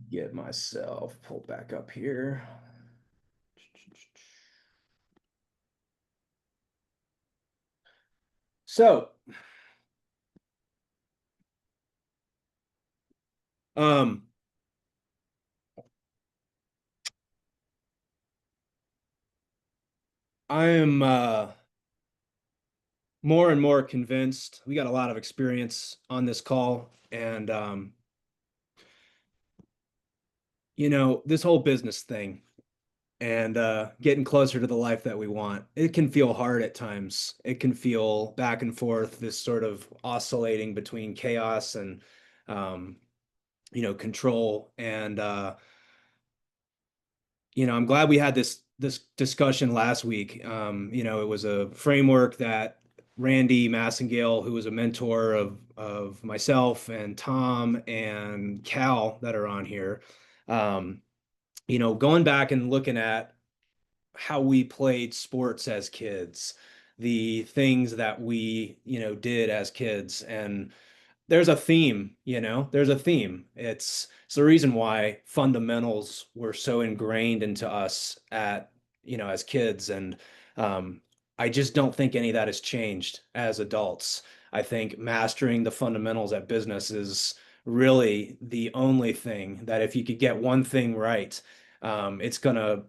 get myself pulled back up here. So, um, I am more and more convinced. We got a lot of experience on this call, and this whole business thing and getting closer to the life that we want. It can feel hard at times. It can feel back and forth, this sort of oscillating between chaos and um, control. And I'm glad we had this discussion last week. It was a framework that Randy Massengale, who was a mentor of myself and Tom and Cal that are on here, going back and looking at how we played sports as kids, the things that we, did as kids. And there's a theme, there's a theme. It's the reason why fundamentals were so ingrained into us as kids. And I just don't think any of that has changed as adults. I think mastering the fundamentals at business is really the only thing that if you could get one thing right, it's gonna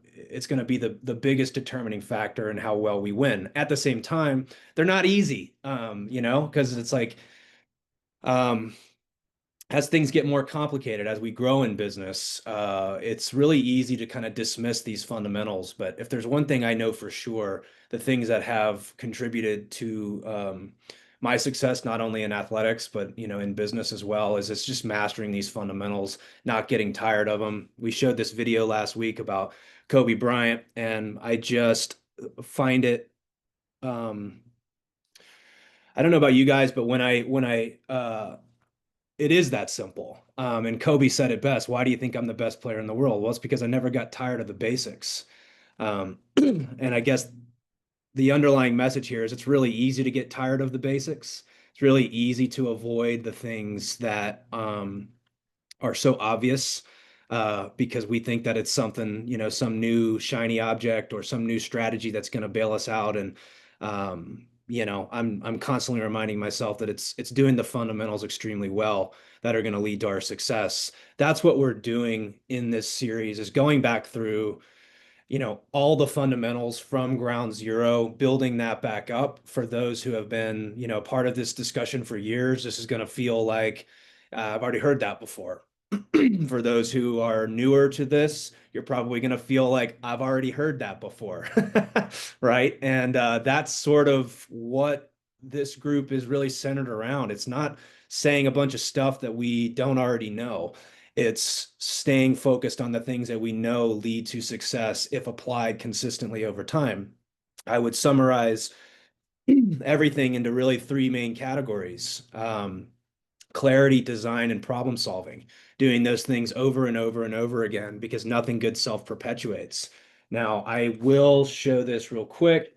be the biggest determining factor in how well we win. At the same time, they're not easy, because it's like um, as things get more complicated, as we grow in business, it's really easy to kind of dismiss these fundamentals. But if there's one thing I know for sure, the things that have contributed to my success, not only in athletics, but in business as well, is it's just mastering these fundamentals, not getting tired of them. We showed this video last week about Kobe Bryant, and I just find it I don't know about you guys, but when I it is that simple. And Kobe said it best. Why do you think I'm the best player in the world? Well, it's because I never got tired of the basics. And I guess the underlying message here is it's really easy to get tired of the basics. It's really easy to avoid the things that are so obvious because we think that it's something, some new shiny object or some new strategy that's going to bail us out. And I'm constantly reminding myself that it's doing the fundamentals extremely well that are going to lead to our success. That's what we're doing in this series is going back through all the fundamentals from ground zero, building that back up. For those who have been, part of this discussion for years, this is going to feel like I've already heard that before. For those who are newer to this, you're probably going to feel like I've already heard that before, right? And that's sort of what this group is really centered around. It's not saying a bunch of stuff that we don't already know. It's staying focused on the things that we know lead to success if applied consistently over time. I would summarize everything into really three main categories. Clarity, design, and problem solving, doing those things over and over and over again because nothing good self-perpetuates. Now, I will show this real quick.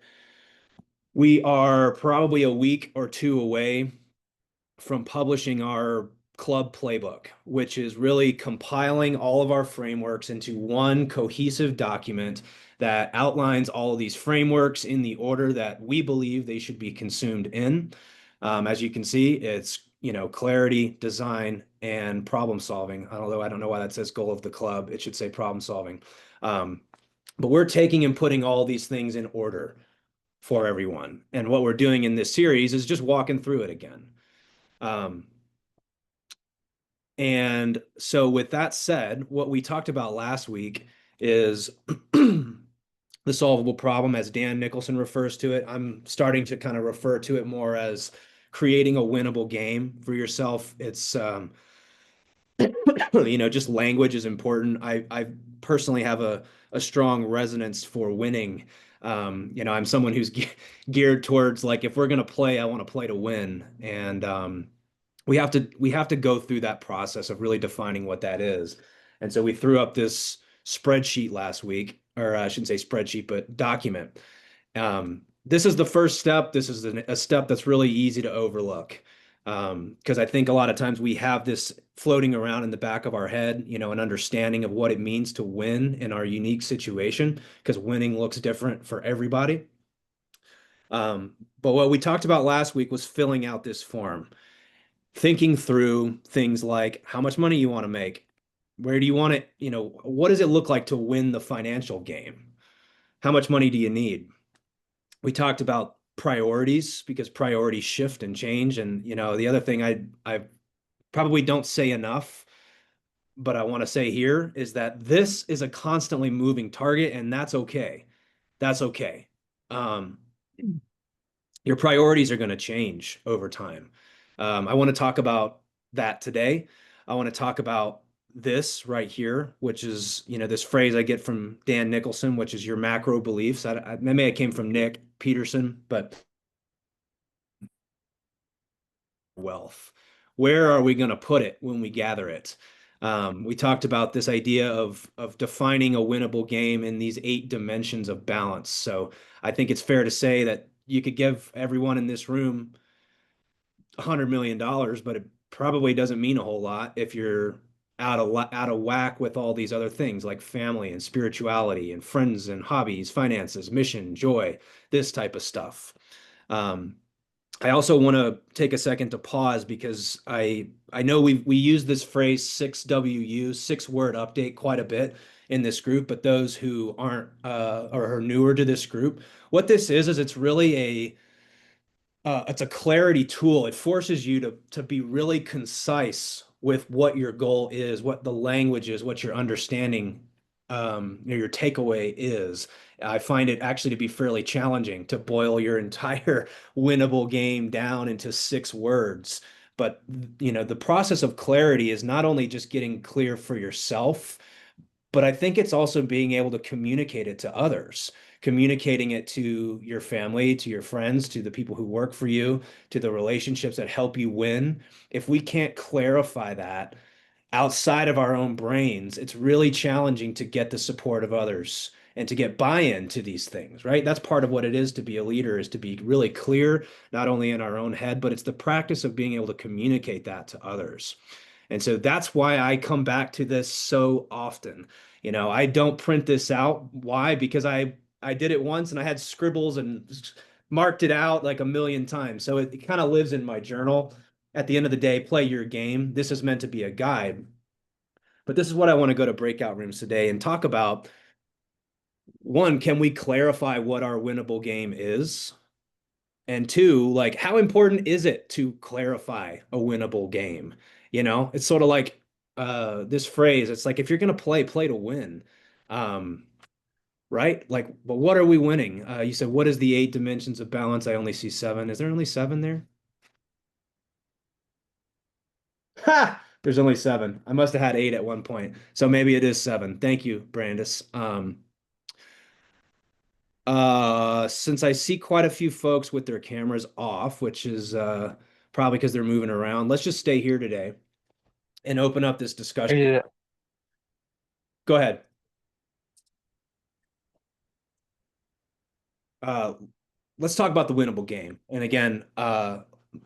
We are probably a week or two away from publishing our club playbook, which is really compiling all of our frameworks into one cohesive document that outlines all of these frameworks in the order that we believe they should be consumed in. As you can see, it's clarity, design, and problem solving. Although I don't know why that says goal of the club, it should say problem solving. Um, but we're taking and putting all these things in order for everyone. And what we're doing in this series is just walking through it again. Um, and so, with that said, what we talked about last week is the solvable problem, as Dan Nicholson refers to it. I'm starting to kind of refer to it more as creating a winnable game for yourself. It's, just language is important. I personally have a strong resonance for winning. I'm someone who's geared towards like, if we're going to play, I want to play to win. And, we have to go through that process of really defining what that is. And so we threw up this spreadsheet last week, or I shouldn't say spreadsheet, but document. This is the first step. This is a step that's really easy to overlook. Because I think a lot of times we have this floating around in the back of our head, an understanding of what it means to win in our unique situation, because winning looks different for everybody. But what we talked about last week was filling out this form, thinking through things like how much money you want to make, where do you want it, what does it look like to win the financial game? How much money do you need? We talked about priorities because priorities shift and change. And, the other thing I probably don't say enough, but I want to say here is that this is a constantly moving target, and that's okay. That's okay. Um, your priorities are going to change over time. I want to talk about that today. I want to talk about this right here, which is, this phrase I get from Dan Nicholson, which is your macro beliefs. Maybe it came from Nick Peterson, but wealth. Where are we going to put it when we gather it? We talked about this idea of defining a winnable game in these 8 dimensions of balance. So I think it's fair to say that you could give everyone in this room $100 million, but it probably doesn't mean a whole lot if you're out of whack with all these other things like family and spirituality and friends and hobbies, finances, mission, joy, this type of stuff. Um, I also want to take a second to pause because I know we use this phrase 6WU, 6 word update, quite a bit in this group, but those who aren't or are newer to this group, what this is it's really it's a clarity tool. It forces you to be really concise with what your goal is, what the language is, what your understanding, your takeaway is. I find it actually to be fairly challenging to boil your entire winnable game down into 6 words. But the process of clarity is not only just getting clear for yourself, but I think it's also being able to communicate it to others, communicating it to your family, to your friends, to the people who work for you, to the relationships that help you win. If we can't clarify that outside of our own brains, it's really challenging to get the support of others and to get buy-in to these things, right? That's part of what it is to be a leader, is to be really clear, not only in our own head, but it's the practice of being able to communicate that to others. And so that's why I come back to this so often. I don't print this out. Why? Because I did it once and I had scribbles and marked it out like a million times. So it kind of lives in my journal. At the end of the day, play your game. This is meant to be a guide. But this is what I want to go to breakout rooms today and talk about. One, can we clarify what our winnable game is? And two, like, how important is it to clarify a winnable game? It's sort of like this phrase. It's like if you're gonna play to win. Um, right? Like, but what are we winning? You said, what is the 8 dimensions of balance? I only see 7. Is there only 7 there? Ha! There's only 7. I must have had 8 at one point. So maybe it is 7. Thank you, Brandis. Since I see quite a few folks with their cameras off, which is probably because they're moving around, let's just stay here today and open up this discussion. Yeah. Go ahead. Uh, let's talk about the winnable game. And again,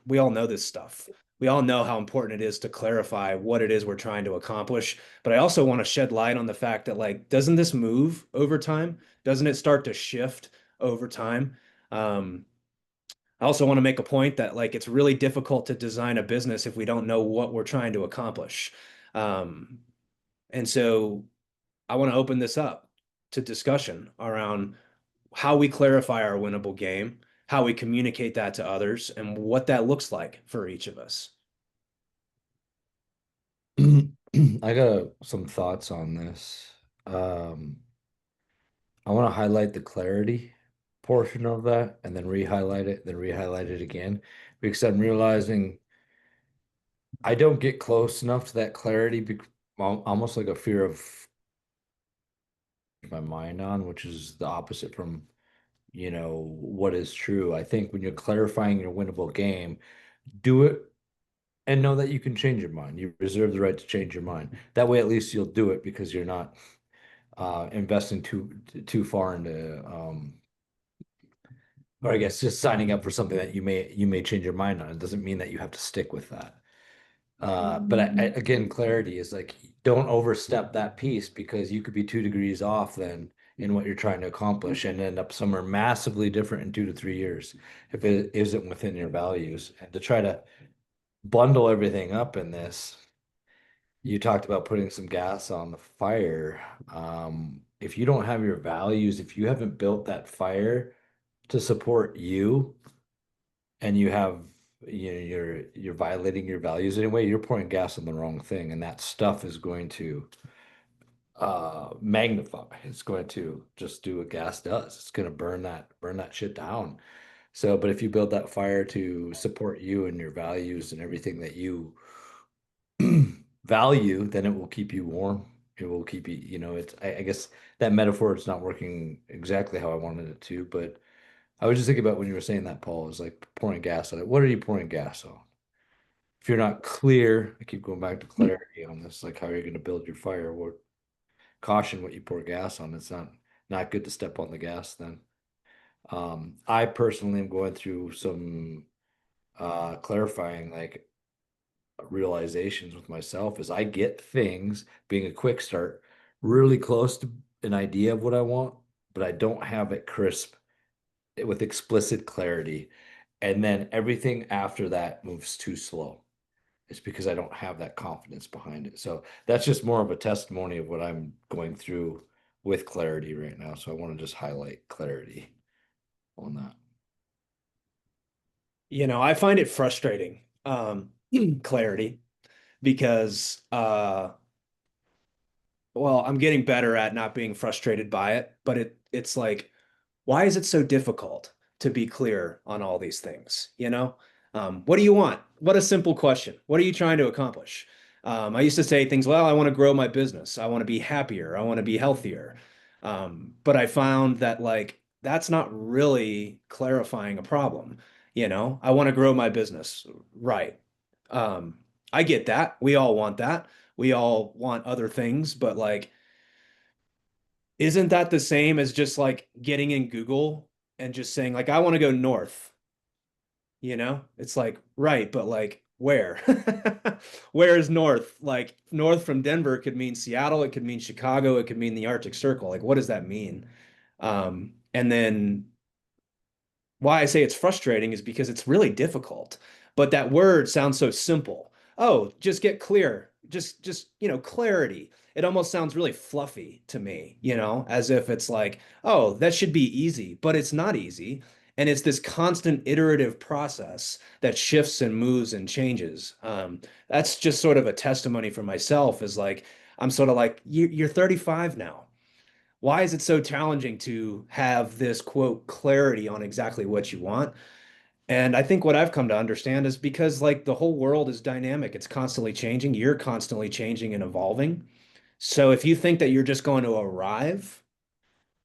we all know this stuff. We all know how important it is to clarify what it is we're trying to accomplish. But I also want to shed light on the fact that, like, doesn't this move over time? Doesn't it start to shift over time? Um, I also want to make a point that, like, it's really difficult to design a business if we don't know what we're trying to accomplish. Um, and so I want to open this up to discussion around how we clarify our winnable game, how we communicate that to others, and what that looks like for each of us. I got some thoughts on this. Um, I want to highlight the clarity portion of that and then re-highlight it, then re-highlight it again, because I'm realizing I don't get close enough to that clarity, almost like a fear of my mind on, which is the opposite from, what is true. I think when you're clarifying your winnable game, do it and know that you can change your mind. You reserve the right to change your mind. That way, at least you'll do it because you're not investing too far into Or I guess just signing up for something that you may change your mind on. It doesn't mean that you have to stick with that. But again, clarity is like don't overstep that piece because you could be 2 degrees off then in what you're trying to accomplish and end up somewhere massively different in 2 to 3 years if it isn't within your values. And to try to bundle everything up in this, you talked about putting some gas on the fire. If you don't have your values, if you haven't built that fire to support you, and you have you're violating your values anyway, you're pouring gas on the wrong thing, and that stuff is going to magnify. It's going to just do what gas does. It's going to burn that shit down. So, but if you build that fire to support you and your values and everything that you value, then it will keep you warm. It will keep you, it's, I guess that metaphor is not working exactly how I wanted it to, but I was just thinking about when you were saying that, Paul, is like pouring gas on it. What are you pouring gas on? If you're not clear, I keep going back to clarity on this, like how you're going to build your fire. What caution what you pour gas on. It's not good to step on the gas then. I personally am going through some clarifying like realizations with myself as I get things being a quick start really close to an idea of what I want, but I don't have it crisp with explicit clarity. And then everything after that moves too slow. It's because I don't have that confidence behind it. So that's just more of a testimony of what I'm going through with clarity right now. So I want to just highlight clarity on that. I find it frustrating, clarity, because well, I'm getting better at not being frustrated by it, but it's like, why is it so difficult to be clear on all these things? What do you want? What a simple question. What are you trying to accomplish? I used to say things, well, I want to grow my business. I want to be happier. I want to be healthier. But I found that like that's not really clarifying a problem. I want to grow my business. Right. Um, I get that. We all want that. We all want other things, but like, isn't that the same as just like getting in Google and just saying like I want to go north, It's like, right, but like where? Where is north? Like north from Denver could mean Seattle, it could mean Chicago, it could mean the Arctic Circle. Like what does that mean? And then why I say it's frustrating is because it's really difficult. But that word sounds so simple. Oh, just get clear. Just clarity. It almost sounds really fluffy to me, as if it's like, oh, that should be easy, but it's not easy. And it's this constant iterative process that shifts and moves and changes. That's just sort of a testimony for myself is like, I'm sort of like, you're 35 now. Why is it so challenging to have this quote clarity on exactly what you want? And I think what I've come to understand is because like the whole world is dynamic, it's constantly changing, you're constantly changing and evolving. So if you think that you're just going to arrive,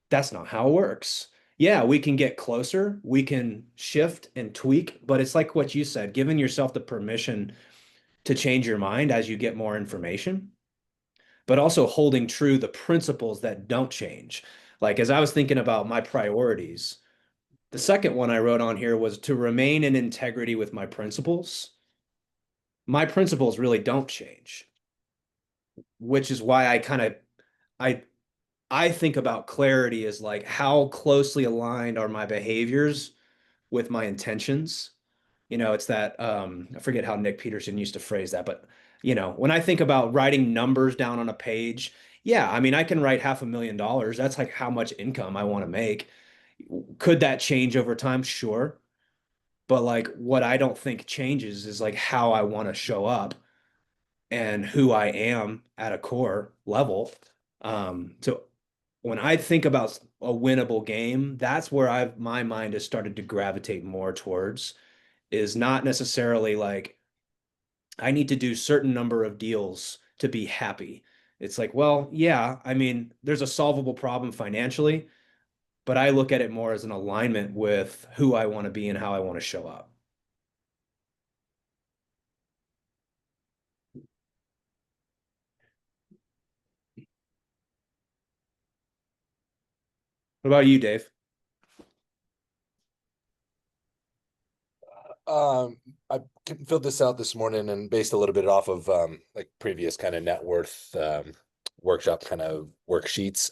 that's not how it works. Yeah, we can get closer, we can shift and tweak, but it's like what you said, giving yourself the permission to change your mind as you get more information, but also holding true the principles that don't change. Like as I was thinking about my priorities, the second one I wrote on here was to remain in integrity with my principles. My principles really don't change, which is why I I think about clarity as like how closely aligned are my behaviors with my intentions. It's that I forget how Nick Peterson used to phrase that, but when I think about writing numbers down on a page, yeah, I mean I can write $500,000. That's like how much income I want to make. Could that change over time? Sure. But like what I don't think changes is like how I want to show up and who I am at a core level. So when I think about a winnable game, that's where my mind has started to gravitate more towards is not necessarily like I need to do certain number of deals to be happy. It's like, well, yeah, I mean, there's a solvable problem financially, but I look at it more as an alignment with who I want to be and how I want to show up. What about you, Dave? I filled this out this morning and based a little bit off of like previous kind of net worth workshop kind of worksheets.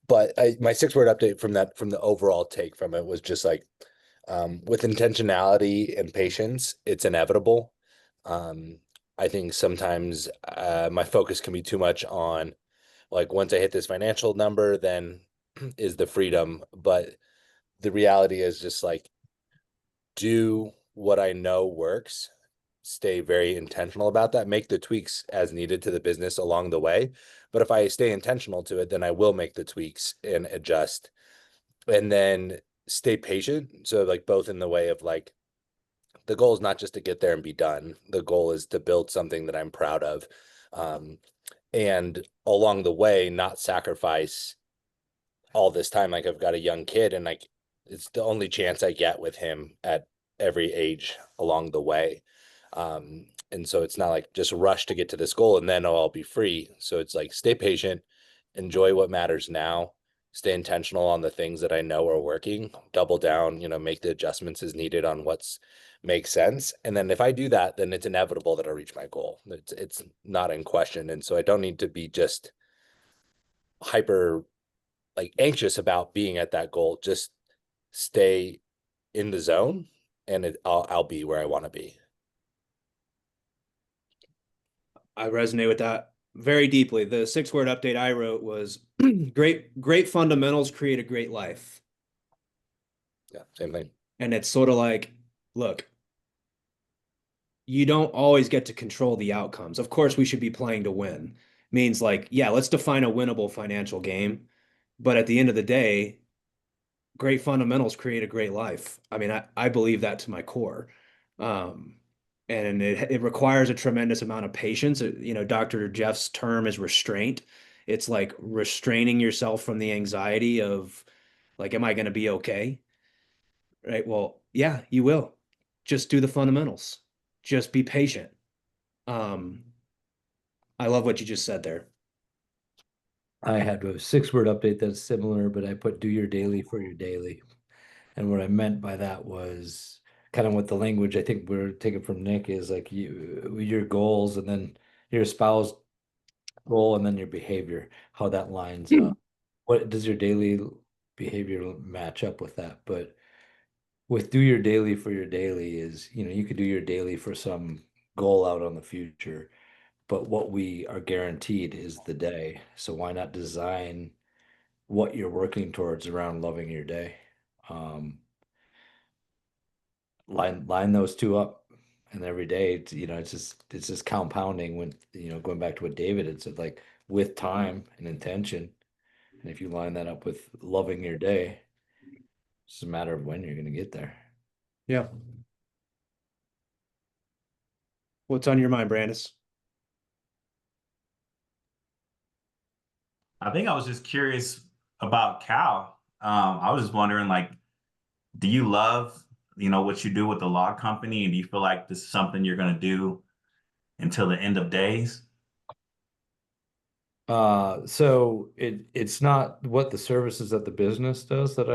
But my 6 word update from that from the overall take from it was just like with intentionality and patience, it's inevitable. Um, I think sometimes my focus can be too much on like once I hit this financial number, then is the freedom. But the reality is just like do what I know works, stay very intentional about that, make the tweaks as needed to the business along the way. But if I stay intentional to it, then I will make the tweaks and adjust and then stay patient. So, like, both in the way of like, the goal is not just to get there and be done. The goal is to build something that I'm proud of. Um, and along the way, not sacrifice all this time. Like I've got a young kid and like it's the only chance I get with him at every age along the way. And so it's not like just rush to get to this goal and then I'll be free. So it's like stay patient, enjoy what matters now, stay intentional on the things that I know are working, double down, make the adjustments as needed on what's makes sense. And then if I do that, then it's inevitable that I'll reach my goal. It's not in question. And so I don't need to be just hyper like anxious about being at that goal. Just stay in the zone and I'll be where I want to be. I resonate with that very deeply. The 6 word update I wrote was great fundamentals create a great life. Yeah, same thing. And it's sort of like, look, you don't always get to control the outcomes. Of course, we should be playing to win. Means like, yeah, let's define a winnable financial game. But at the end of the day, great fundamentals create a great life. I mean, I believe that to my core. Um, and it requires a tremendous amount of patience. Dr. Jeff's term is restraint. It's like restraining yourself from the anxiety of like, am I going to be okay? Right. Well, yeah, you will. Just do the fundamentals. Just be patient. Um, I love what you just said there. I had a 6 word update that's similar, but I put do your daily for your daily. And what I meant by that was kind of what the language I think we're taking from Nick is like your goals and then your spouse goal and then your behavior, how that lines up. What does your daily behavior match up with that? But with do your daily for your daily is, you could do your daily for some goal out on the future, but what we are guaranteed is the day. So why not design what you're working towards around loving your day? Um, line those two up, and every day, it's just compounding when, going back to what David had said, like with time and intention. And if you line that up with loving your day, it's just a matter of when you're going to get there. Yeah. What's on your mind, Brandis? I think I was just curious about Cal. I was just wondering, like, do you love, what you do with the law company, and do you feel like this is something you're going to do until the end of days? So it's not what the services that the business does that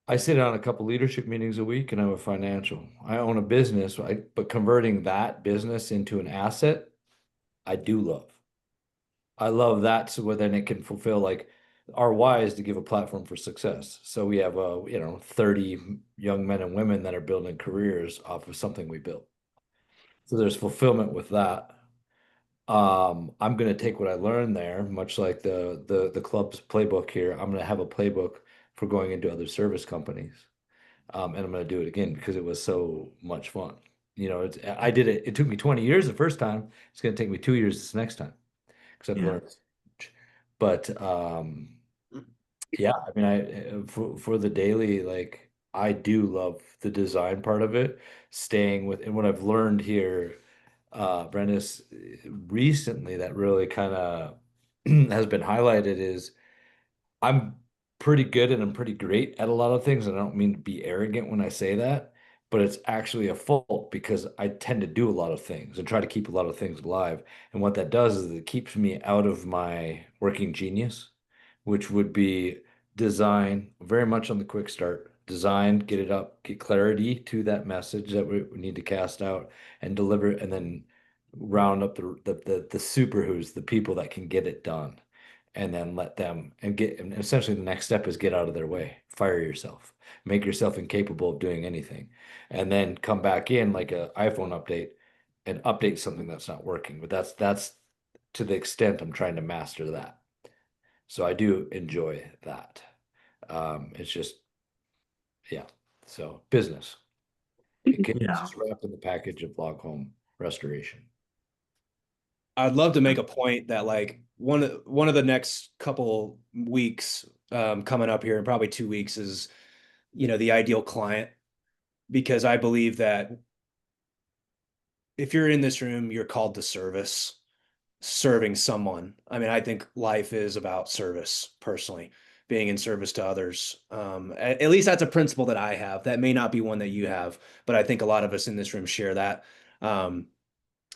I sit on a couple leadership meetings a week and I'm a financial. I own a business, but converting that business into an asset, I do love. I love that so then it can fulfill like our why is to give a platform for success. So we have 30 young men and women that are building careers off of something we built. So there's fulfillment with that. I'm going to take what I learned there, much like the club's playbook here. I'm going to have a playbook for going into other service companies. And I'm going to do it again because it was so much fun. I did it. It took me 20 years the first time. It's going to take me 2 years this next time because I've Yeah. learned. But yeah, I mean, for the daily, like I do love the design part of it, staying with, and what I've learned here, Brandis, recently that really kind of has been highlighted is I'm pretty good and I'm pretty great at a lot of things. And I don't mean to be arrogant when I say that, but it's actually a fault because I tend to do a lot of things and try to keep a lot of things alive. And what that does is it keeps me out of my working genius, which would be design, very much on the quick start. Design, get it up, get clarity to that message that we need to cast out and deliver it, and then round up the super who's the people that can get it done. And then let them and essentially the next step is get out of their way, fire yourself, make yourself incapable of doing anything, and then come back in like a iPhone update and update something that's not working. But that's to the extent I'm trying to master that. So I do enjoy that. It's just, yeah. So business. It can Yeah. just wrap in the package of log home restoration. I'd love to make a point that like one of the next couple weeks coming up here in probably 2 weeks is, the ideal client, because I believe that if you're in this room, you're called to serving someone. I mean, I think life is about service, personally, being in service to others. At least that's a principle that I have. That may not be one that you have, but I think a lot of us in this room share that. Um,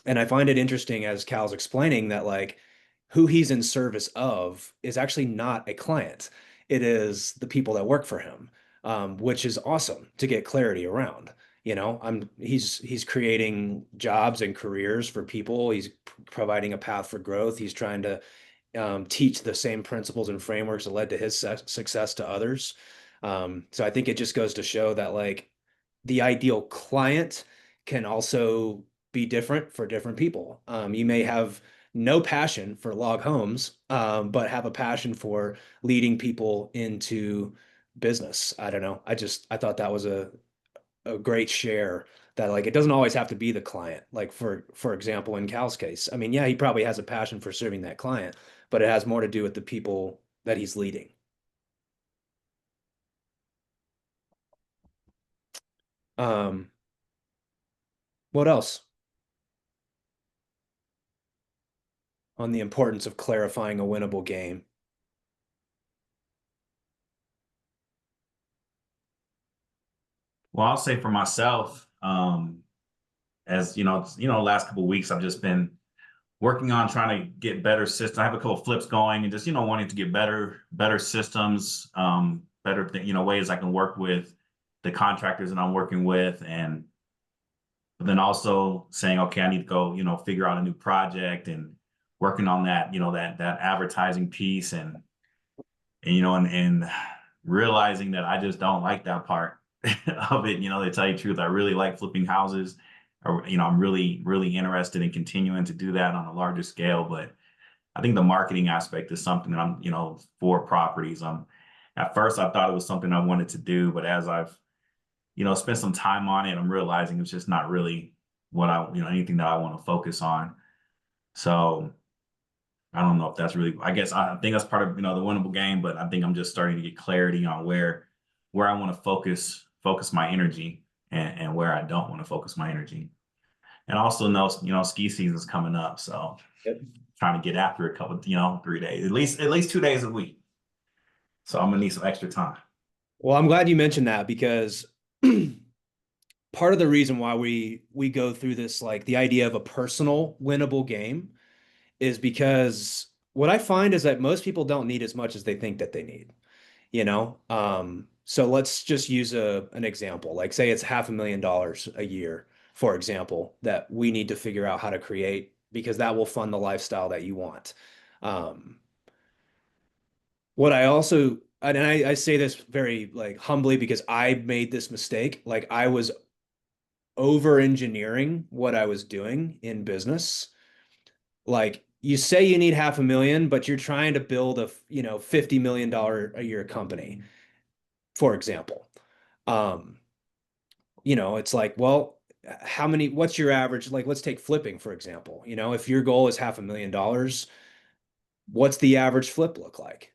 and I find it interesting as Cal's explaining that like who he's in service of is actually not a client. It is the people that work for him, which is awesome to get clarity around. He's creating jobs and careers for people. He's providing a path for growth. He's trying to teach the same principles and frameworks that led to his success to others. So I think it just goes to show that like the ideal client can also be different for different people. You may have no passion for log homes, but have a passion for leading people into business. I don't know. I thought that was a great share, that like it doesn't always have to be the client. Like for example, in Cal's case, I mean, yeah, he probably has a passion for serving that client, but it has more to do with the people that he's leading. Um, what else on the importance of clarifying a winnable game? Well, I'll say for myself, as last couple of weeks, I've just been working on trying to get better systems. I have a couple of flips going and just, wanting to get better systems, better, ways I can work with the contractors that I'm working with. And but then also saying, okay, I need to go, figure out a new project and working on that, that advertising piece and realizing that I just don't like that part of it. To tell you the truth, I really like flipping houses. Or, I'm really, really interested in continuing to do that on a larger scale. But I think the marketing aspect is something that I'm, for properties. At first I thought it was something I wanted to do, but as I've, spent some time on it, I'm realizing it's just not really what anything that I want to focus on. So I don't know if that's really, I guess I think that's part of, the winnable game, but I think I'm just starting to get clarity on where I want to focus my energy and where I don't want to focus my energy. And also know, ski season's coming up. So Yep. trying to get after a couple, 3 days, at least 2 days a week. So I'm gonna need some extra time. Well, I'm glad you mentioned that, because part of the reason why we go through this, like the idea of a personal winnable game, is because what I find is that most people don't need as much as they think that they need, so let's just use an example. Like say it's $500,000 a year, for example, that we need to figure out how to create, because that will fund the lifestyle that you want. Um, what I also, and I say this very like humbly because I made this mistake. Like I was over engineering what I was doing in business. Like you say you need 500,000, but you're trying to build a, $50 million a year company, for example. Um, it's like, well, what's your average? Like, let's take flipping, for example. If your goal is $500,000, what's the average flip look like?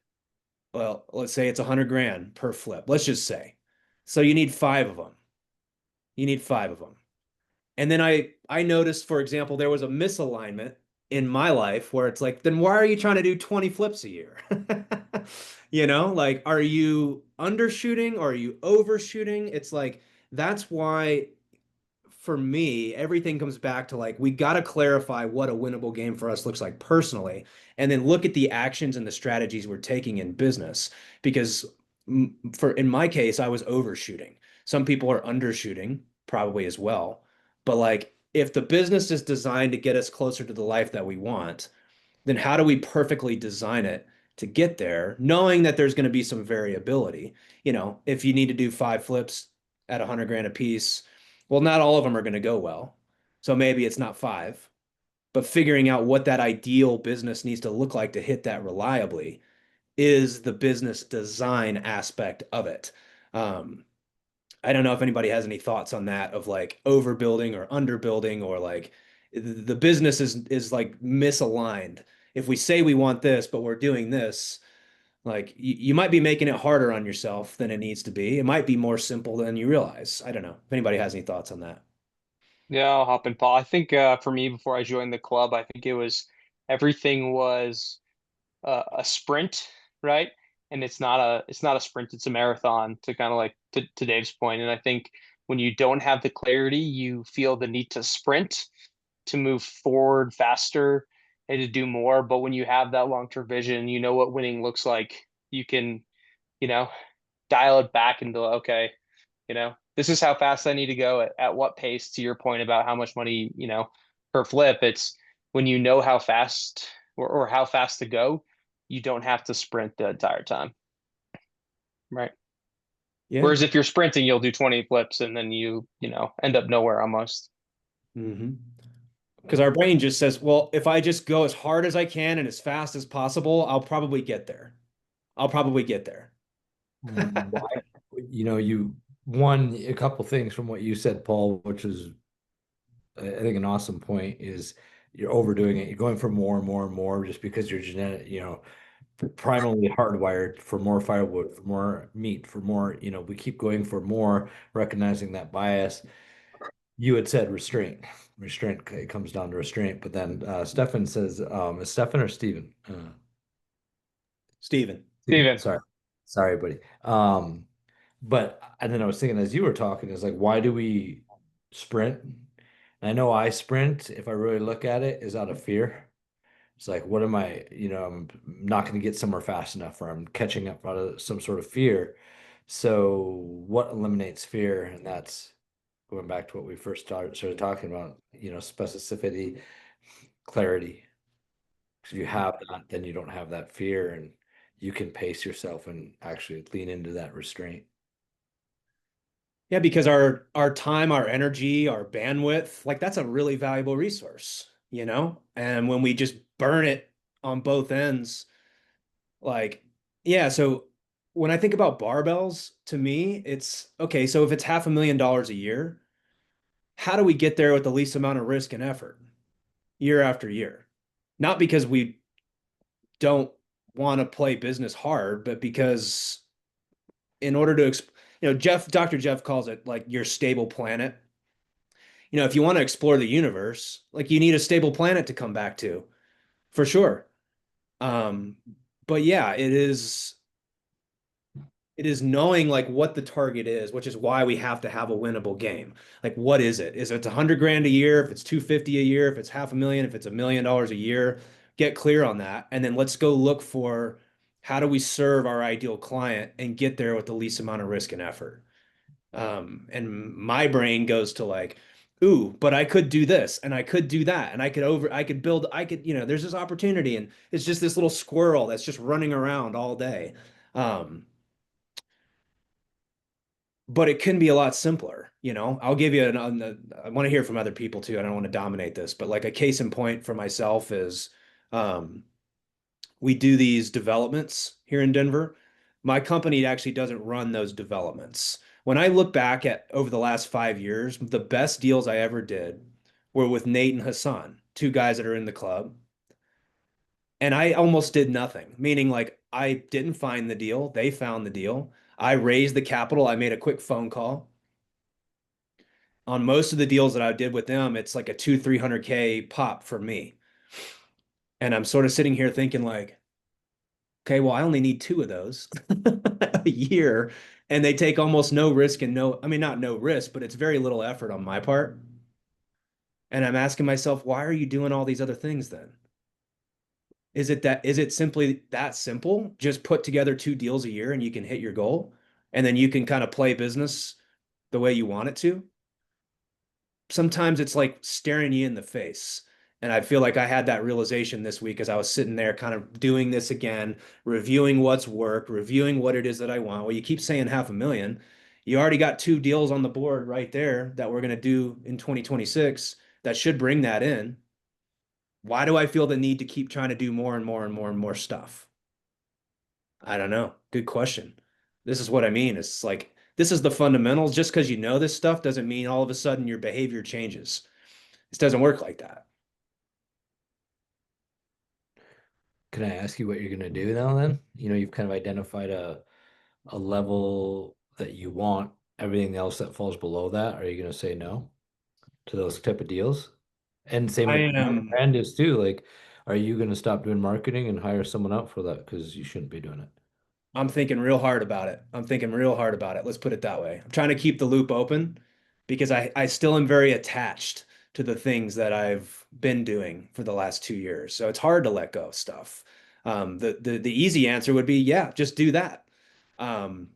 Well, let's say it's 100 grand per flip. Let's just say. So you need five of them. You need five of them. And then I noticed, for example, there was a misalignment in my life where it's like, then why are you trying to do 20 flips a year? Like, are you undershooting or are you overshooting? It's like, that's why for me, everything comes back to like we got to clarify what a winnable game for us looks like personally, and then look at the actions and the strategies we're taking in business. Because for in my case, I was overshooting. Some people are undershooting, probably as well. But like if the business is designed to get us closer to the life that we want, then how do we perfectly design it to get there, knowing that there's going to be some variability? If you need to do 5 flips at 100 grand a piece, well, not all of them are going to go well. So maybe it's not five, but figuring out what that ideal business needs to look like to hit that reliably is the business design aspect of it. Um, I don't know if anybody has any thoughts on that of like overbuilding or underbuilding or like the business is like misaligned. If we say we want this, but we're doing this, like you might be making it harder on yourself than it needs to be. It might be more simple than you realize. I don't know if anybody has any thoughts on that. Yeah, I'll hop in, Paul. I think for me, before I joined the club, I think it was everything was a sprint, right? And it's not a sprint, it's a marathon to kind of like to Dave's point. And I think when you don't have the clarity, you feel the need to sprint to move forward faster and to do more. But when you have that long-term vision, you know what winning looks like. You can, you know, dial it back and be like, okay, this is how fast I need to go at what pace, to your point about how much money, per flip. It's when you know how fast or how fast to go, you don't have to sprint the entire time. Right. Yeah. Whereas if you're sprinting, you'll do 20 flips and then end up nowhere almost. Mm-hmm. Because our brain just says, well, if I just go as hard as I can and as fast as possible, I'll probably get there. I'll probably get there. Why? You one a couple things from what you said, Paul, which is I think an awesome point is you're overdoing it. You're going for more and more and more just because you're genetic, primally hardwired for more firewood, for more meat, for more, we keep going for more, recognizing that bias. You had said restraint. Restraint, it comes down to restraint. But then Stefan says, is Stefan or Steven? Steven. Steven, Steven. sorry, buddy. But and then I was thinking as you were talking, is like, why do we sprint? And I know I sprint, if I really look at it, is out of fear. It's like, what am I, I'm not going to get somewhere fast enough, or I'm catching up out of some sort of fear. So what eliminates fear? And that's going back to what we first started talking about, specificity, clarity. Because if you have that, then you don't have that fear and you can pace yourself and actually lean into that restraint. Yeah, because our time, our energy, our bandwidth, like that's a really valuable resource. And when we just burn it on both ends, like, yeah, so when I think about barbells, to me, it's okay, so if it's $500,000 a year, how do we get there with the least amount of risk and effort year after year? Not because we don't want to play business hard, but because in order to, Dr. Jeff calls it like your stable planet. If you want to explore the universe, like you need a stable planet to come back to, for sure. Um, but yeah, it is knowing like what the target is, which is why we have to have a winnable game. Like, what is it? Is it 100 grand a year? If it's 250 a year, if it's 500,000, if it's $1 million a year, get clear on that. And then let's go look for how do we serve our ideal client and get there with the least amount of risk and effort. And my brain goes to like, ooh, but I could do this and I could do that and I could build, there's this opportunity and it's just this little squirrel that's just running around all day. Um, but it can be a lot simpler. I'll give you I want to hear from other people too. I don't want to dominate this, but like a case in point for myself is, um, we do these developments here in Denver. My company actually doesn't run those developments. When I look back at over the last 5 years, the best deals I ever did were with Nate and Hassan, two guys that are in the club. And I almost did nothing, meaning like I didn't find the deal. They found the deal. I raised the capital. I made a quick phone call. On most of the deals that I did with them, it's like a 300K pop for me. And I'm sort of sitting here thinking like, okay, well, I only need two of those a year, and they take almost no risk and I mean, not no risk, but it's very little effort on my part. And I'm asking myself, why are you doing all these other things then? Is it simply that simple? Just put together 2 deals a year and you can hit your goal, and then you can kind of play business the way you want it to. Sometimes it's like staring you in the face. And I feel like I had that realization this week as I was sitting there kind of doing this again, reviewing what's worked, reviewing what it is that I want. Well, you keep saying 500,000. You already got 2 deals on the board right there that we're going to do in 2026 that should bring that in. Why do I feel the need to keep trying to do more and more and more and more stuff? I don't know. Good question. This is what I mean. It's like this is the fundamentals. Just because you know this stuff doesn't mean all of a sudden your behavior changes. This doesn't work like that. Can I ask you what you're going to do now then? You've kind of identified a level that you want. Everything else that falls below that, are you going to say no to those type of deals? And same I with am brand is too. Like, are you going to stop doing marketing and hire someone out for that? Because you shouldn't be doing it. I'm thinking real hard about it. I'm thinking real hard about it. Let's put it that way. I'm trying to keep the loop open because I still am very attached to the things that I've been doing for the last 2 years. So it's hard to let go of stuff. The easy answer would be, yeah, just do that. Um,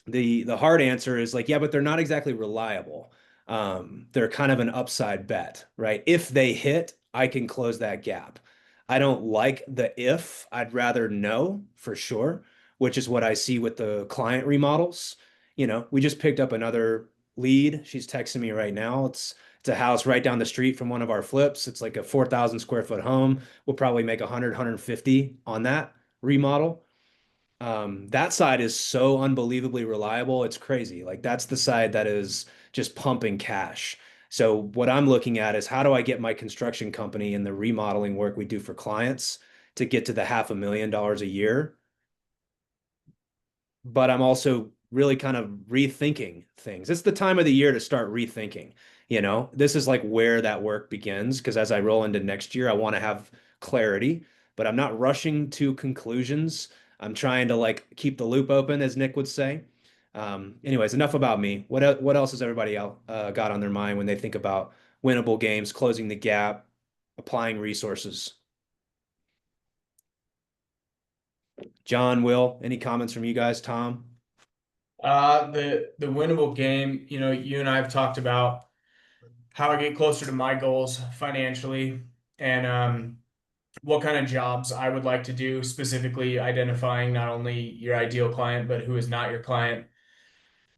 the hard answer is like, yeah, but they're not exactly reliable. They're kind of an upside bet, right? If they hit, I can close that gap. I don't like the if, I'd rather know for sure, which is what I see with the client remodels. We just picked up another lead. She's texting me right now. It's a house right down the street from one of our flips. It's like a 4,000 square foot home. We'll probably make 100, 150 on that remodel. That side is so unbelievably reliable. It's crazy. Like that's the side that is just pumping cash. So what I'm looking at is how do I get my construction company and the remodeling work we do for clients to get to the $500,000 a year, but I'm also really kind of rethinking things. It's the time of the year to start rethinking. This is like where that work begins because as I roll into next year, I want to have clarity, but I'm not rushing to conclusions. I'm trying to like keep the loop open, as Nick would say. Anyways, enough about me. What else has everybody else got on their mind when they think about winnable games, closing the gap, applying resources? John, Will, any comments from you guys? Tom? The winnable game, you and I have talked about how I get closer to my goals financially and what kind of jobs I would like to do, specifically identifying not only your ideal client, but who is not your client.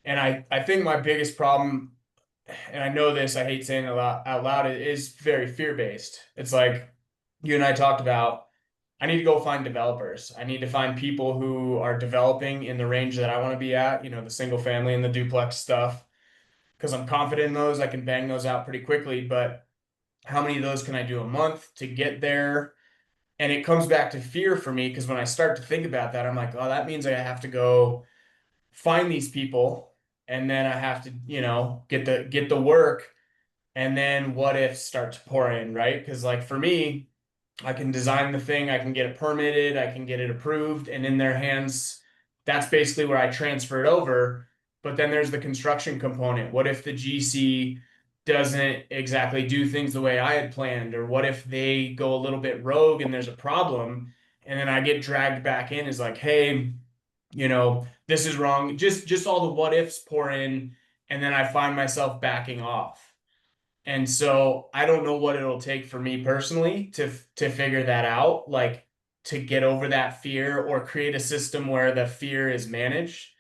And I think my biggest problem, and I know this, I hate saying it out loud, it is very fear-based. It's like you and I talked about, I need to go find developers. I need to find people who are developing in the range that I want to be at, the single family and the duplex stuff. Because I'm confident in those, I can bang those out pretty quickly. But how many of those can I do a month to get there? And it comes back to fear for me because when I start to think about that, I'm like, oh, that means I have to go find these people, and then I have to, get the work, and then what if start to pour in, right? Because like for me, I can design the thing, I can get it permitted, I can get it approved, and in their hands, that's basically where I transfer it over. But then there's the construction component. What if the GC doesn't exactly do things the way I had planned? Or what if they go a little bit rogue and there's a problem? And then I get dragged back in as like, hey, this is wrong. Just all the what ifs pour in, and then I find myself backing off. And so I don't know what it'll take for me personally to figure that out, like to get over that fear or create a system where the fear is managed.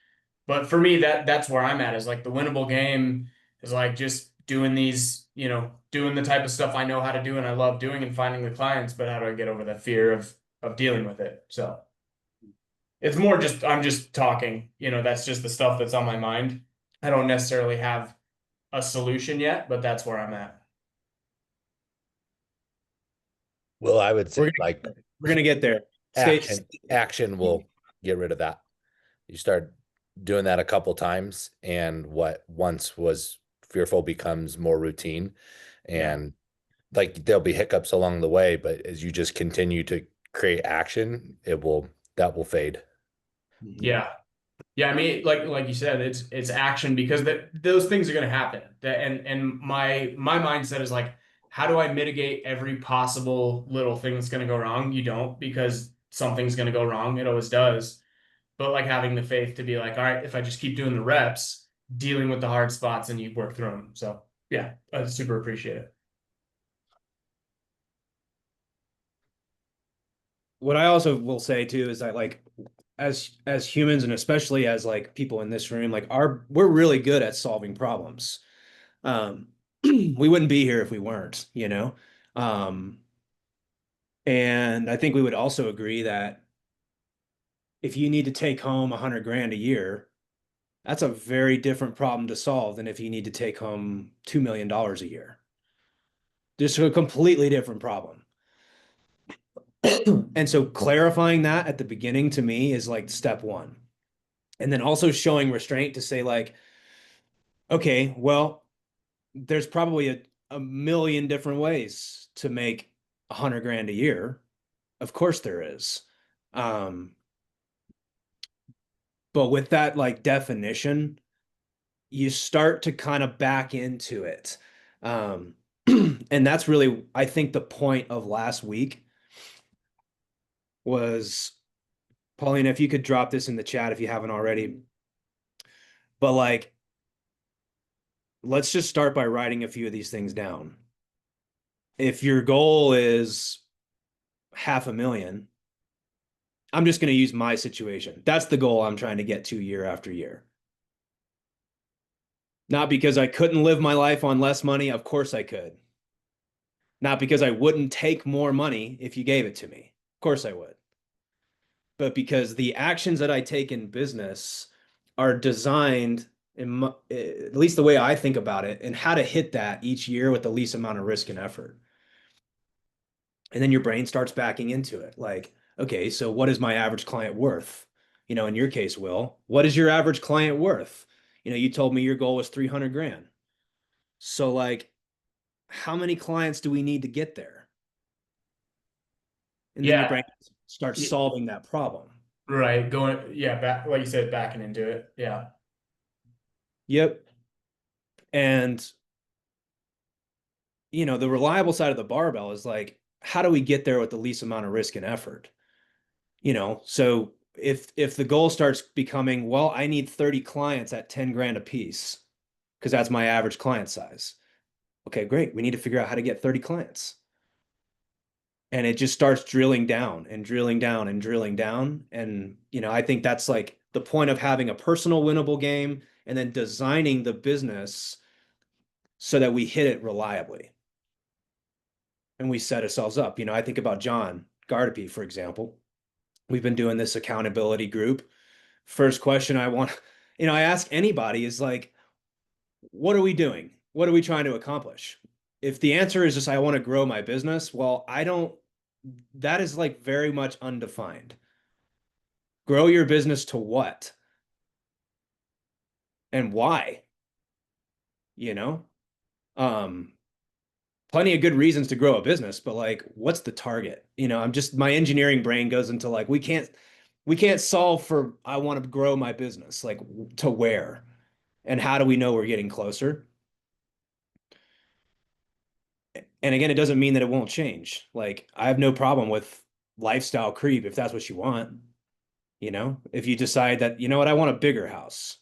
But for me, that's where I'm at is like the winnable game is like just doing these, doing the type of stuff I know how to do and I love doing and finding the clients, but how do I get over the fear of dealing with it? So it's more just I'm just talking, that's just the stuff that's on my mind. I don't necessarily have a solution yet, but that's where I'm at. Well, I would say We're like we're gonna get there. Stay. action will get rid of that. You start doing that a couple times, and what once was fearful becomes more routine. And like there'll be hiccups along the way, but as you just continue to create action, that will fade. Yeah. Yeah, I mean, like you said, it's action because those things are going to happen. And my mindset is like, how do I mitigate every possible little thing that's going to go wrong? You don't, because something's going to go wrong. It always does. But like having the faith to be like, all right, if I just keep doing the reps, dealing with the hard spots, and you work through them. So yeah, I super appreciate it. What I also will say too is that like as humans and especially as like people in this room, like we're really good at solving problems. We wouldn't be here if we weren't, you know? Um, and I think we would also agree that if you need to take home 100 grand a year, that's a very different problem to solve than if you need to take home $2 million a year. Just a completely different problem. And so clarifying that at the beginning to me is like step one. And then also showing restraint to say like, okay, well, there's probably a million different ways to make 100 grand a year. Of course there is. Um, but with that like definition, you start to kind of back into it. Um, and that's really, I think, the point of last week was, Paulina, if you could drop this in the chat if you haven't already. But like, let's just start by writing a few of these things down. If your goal is 500,000, I'm just going to use my situation. That's the goal I'm trying to get to year after year. Not because I couldn't live my life on less money. Of course I could. Not because I wouldn't take more money if you gave it to me. Of course I would. But because the actions that I take in business are designed, at least the way I think about it, and how to hit that each year with the least amount of risk and effort. And then your brain starts backing into it. Like, okay, so what is my average client worth? You know, in your case, Will, what is your average client worth? You know, you told me your goal was 300 grand. So like, how many clients do we need to get there? And then your Yeah, brain starts solving that problem. right. Going, yeah, back, like you said, backing into it. Yeah. Yep. And, you know, the reliable side of the barbell is like, how do we get there with the least amount of risk and effort? You know, so if the goal starts becoming, well, I need 30 clients at 10 grand a piece because that's my average client size. Okay, great. We need to figure out how to get 30 clients. And it just starts drilling down and drilling down and drilling down. And, you know, I think that's like the point of having a personal winnable game and then designing the business so that we hit it reliably and we set ourselves up. You know, I think about John Gardapi, for example. We've been doing this accountability group. First question I want, you know, I ask anybody is like, what are we doing? What are we trying to accomplish? If the answer is just, I want to grow my business, well, I don't, that is like very much undefined. Grow your business to what? And why? You know? Um, Plenty of good reasons to grow a business, but like, what's the target? You know, I'm just, my engineering brain goes into like, we can't solve for, I want to grow my business, like to where? And how do we know we're getting closer? And again, it doesn't mean that it won't change. Like, I have no problem with lifestyle creep if that's what you want. You know, if you decide that, you know what, I want a bigger house.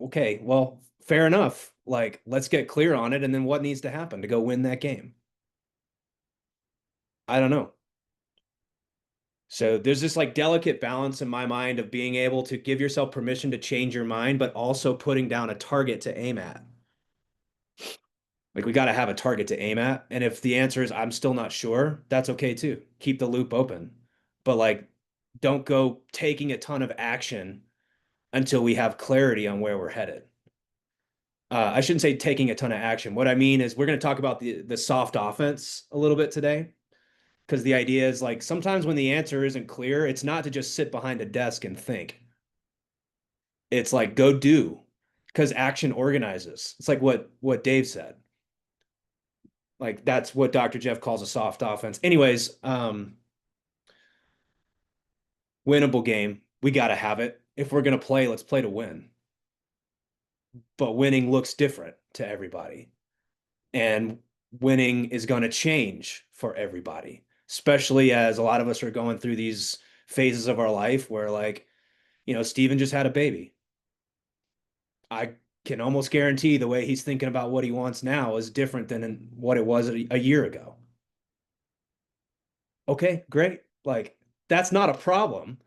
Okay, well, fair enough. Like, let's get clear on it. And then what needs to happen to go win that game? I don't know. So there's this like delicate balance in my mind of being able to give yourself permission to change your mind, but also putting down a target to aim at. Like we got to have a target to aim at. And if the answer is I'm still not sure, that's okay too. Keep the loop open. But like don't go taking a ton of action until we have clarity on where we're headed. I shouldn't say taking a ton of action. What I mean is we're going to talk about the soft offense a little bit today because the idea is like sometimes when the answer isn't clear, it's not to just sit behind a desk and think. It's like go do because action organizes. It's like what Dave said. Like that's what Dr. Jeff calls a soft offense. Anyways, winnable game. We got to have it. If we're going to play, let's play to win. But winning looks different to everybody. And winning is going to change for everybody, especially as a lot of us are going through these phases of our life where, like, Steven just had a baby. I can almost guarantee the way he's thinking about what he wants now is different than what it was a year ago. Okay, great. Like, that's not a problem.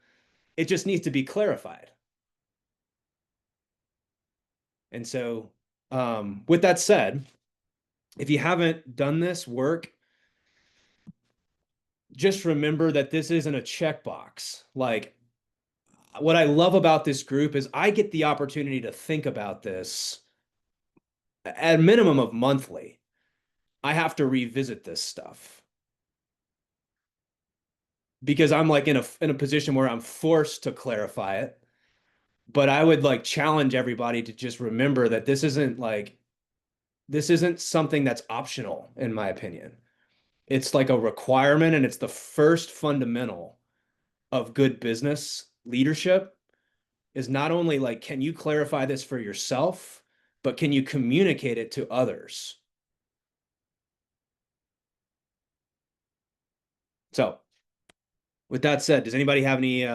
It just needs to be clarified. And so, with that said, if you haven't done this work, just remember that this isn't a checkbox. Like, what I love about this group is I get the opportunity to think about this at a minimum of monthly. I have to revisit this stuff because I'm like in a position where I'm forced to clarify it. But I would like challenge everybody to just remember that this isn't something that's optional, in my opinion. It's like a requirement, and it's the first fundamental of good business leadership is not only like, can you clarify this for yourself, but can you communicate it to others? So with that said, does anybody have any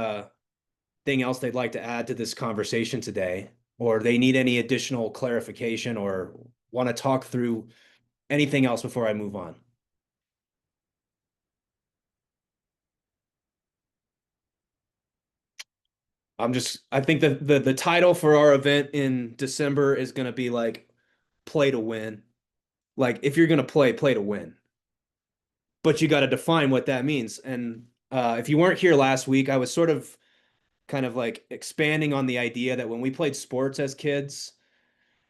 thing else they'd like to add to this conversation today, or they need any additional clarification or want to talk through anything else before I move on? I think that the title for our event in December is going to be like play to win. Like, if you're going to play to win, but you got to define what that means. And if you weren't here last week, I was sort of kind of like expanding on the idea that when we played sports as kids,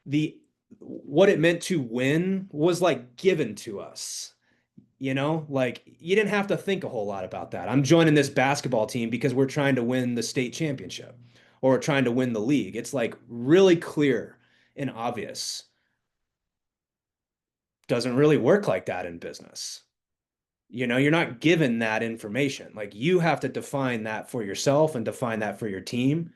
the what it meant to win was like given to us. Like, you didn't have to think a whole lot about that. I'm joining this basketball team because we're trying to win the state championship or we're trying to win the league. It's like really clear and obvious. Doesn't really work like that in business. You're not given that information. Like, you have to define that for yourself and define that for your team.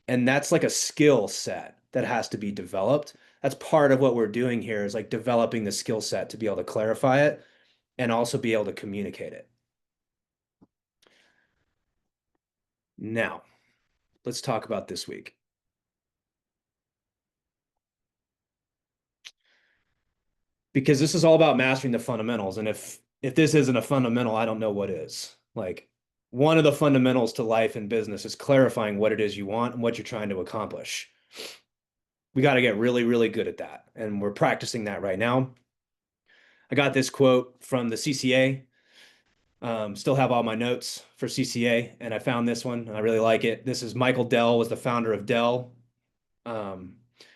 And that's like a skill set that has to be developed. That's part of what we're doing here is like developing the skill set to be able to clarify it and also be able to communicate it. Now, let's talk about this week. Because this is all about mastering the fundamentals. And if this isn't a fundamental, I don't know what is. Like, one of the fundamentals to life and business is clarifying what it is you want and what you're trying to accomplish. We got to get really, really good at that. And we're practicing that right now. I got this quote from the CCA. Still have all my notes for CCA, and I found this one. And I really like it. This is Michael Dell, was the founder of Dell.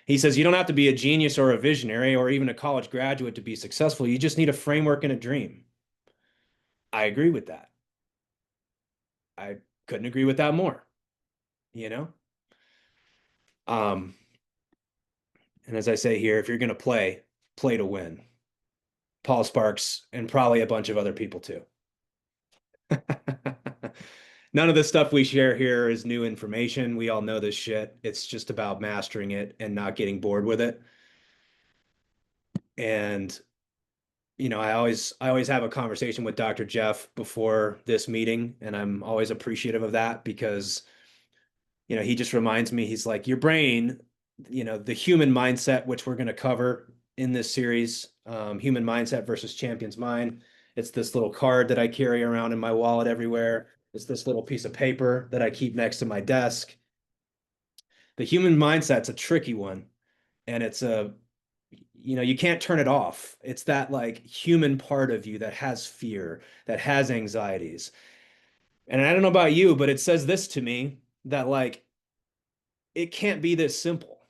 He says, you don't have to be a genius or a visionary or even a college graduate to be successful. You just need a framework and a dream. I agree with that. I couldn't agree with that more, you know? Um, and as I say here, if you're going to play to win. Paul Sparks and probably a bunch of other people too. None of the stuff we share here is new information. We all know this shit. It's just about mastering it and not getting bored with it. And I always have a conversation with Dr. Jeff before this meeting, and I'm always appreciative of that because he just reminds me, he's like, your brain, the human mindset, which we're going to cover in this series, human mindset versus champion's mind. It's this little card that I carry around in my wallet everywhere. It's this little piece of paper that I keep next to my desk. The human mindset's a tricky one, and you can't turn it off. It's that like human part of you that has fear, that has anxieties. And I don't know about you, but it says this to me that like it can't be this simple.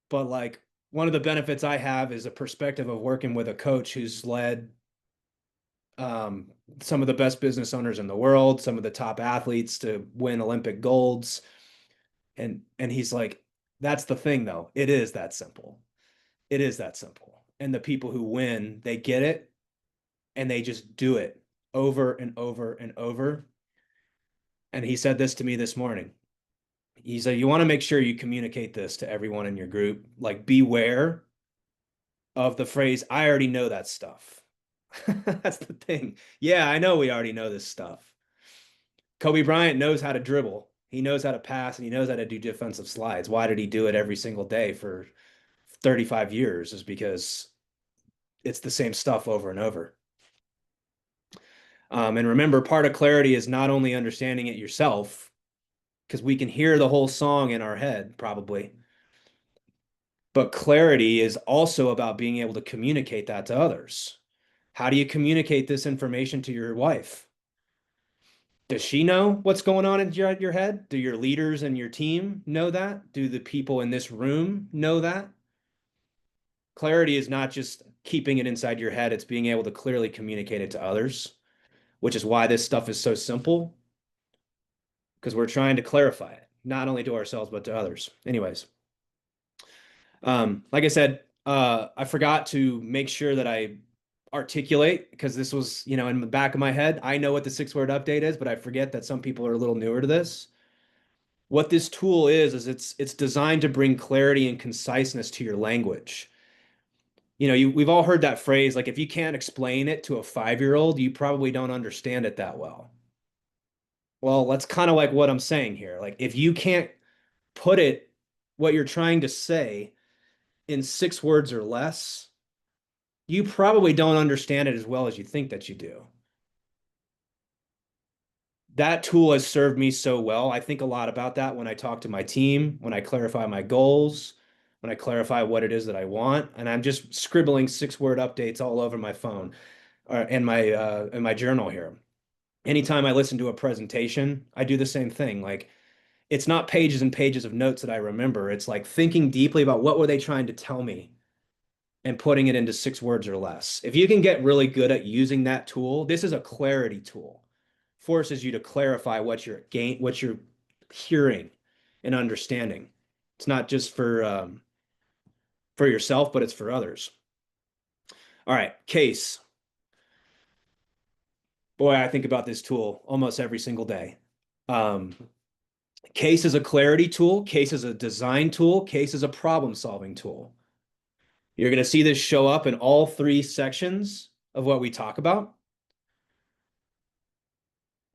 But like one of the benefits I have is a perspective of working with a coach who's led some of the best business owners in the world, some of the top athletes to win Olympic golds. And he's like, that's the thing though. It is that simple. It is that simple. And the people who win, they get it and they just do it over and over and over. And he said this to me this morning. He said, you want to make sure you communicate this to everyone in your group. Like, beware of the phrase, I already know that stuff. That's the thing. Yeah, I know we already know this stuff. Kobe Bryant knows how to dribble. He knows how to pass and he knows how to do defensive slides. Why did he do it every single day for 35 years? Is because it's the same stuff over and over. And remember, part of clarity is not only understanding it yourself, because we can hear the whole song in our head, probably. But clarity is also about being able to communicate that to others. How do you communicate this information to your wife? Does she know what's going on in your head? Do your leaders and your team know that? Do the people in this room know that? Clarity is not just keeping it inside your head, it's being able to clearly communicate it to others, which is why this stuff is so simple, because we're trying to clarify it, not only to ourselves, but to others. Anyways, like I said, I forgot to make sure that I articulate, because this was, in the back of my head. I know what the 6-word update is, but I forget that some people are a little newer to this. What this tool is it's designed to bring clarity and conciseness to your language. We've all heard that phrase, like, if you can't explain it to a 5-year-old, you probably don't understand it that well. Well, that's kind of like what I'm saying here. Like, if you can't put it, what you're trying to say, in 6 words or less, you probably don't understand it as well as you think that you do. That tool has served me so well. I think a lot about that when I talk to my team, when I clarify my goals, when I clarify what it is that I want, and I'm just scribbling 6-word updates all over my phone or in my journal here. Anytime I listen to a presentation, I do the same thing. Like, it's not pages and pages of notes that I remember. It's like thinking deeply about what were they trying to tell me and putting it into 6 words or less. If you can get really good at using that tool, this is a clarity tool. Forces you to clarify what you're hearing and understanding. It's not just for yourself, but it's for others. All right, case. Boy, I think about this tool almost every single day. Case is a clarity tool. Case is a design tool. Case is a problem-solving tool. You're going to see this show up in all 3 sections of what we talk about.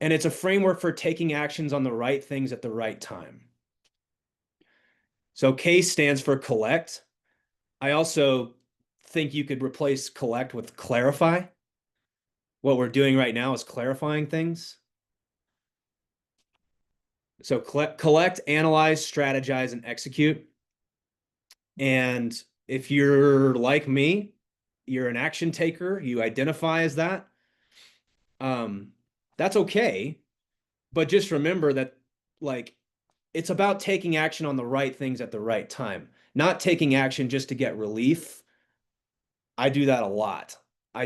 And it's a framework for taking actions on the right things at the right time. So case stands for collect. I also think you could replace collect with clarify. What we're doing right now is clarifying things. So collect, analyze, strategize, and execute. And if you're like me, you're an action taker, you identify as that. That's okay. But just remember that, like, it's about taking action on the right things at the right time, not taking action just to get relief. I do that a lot. I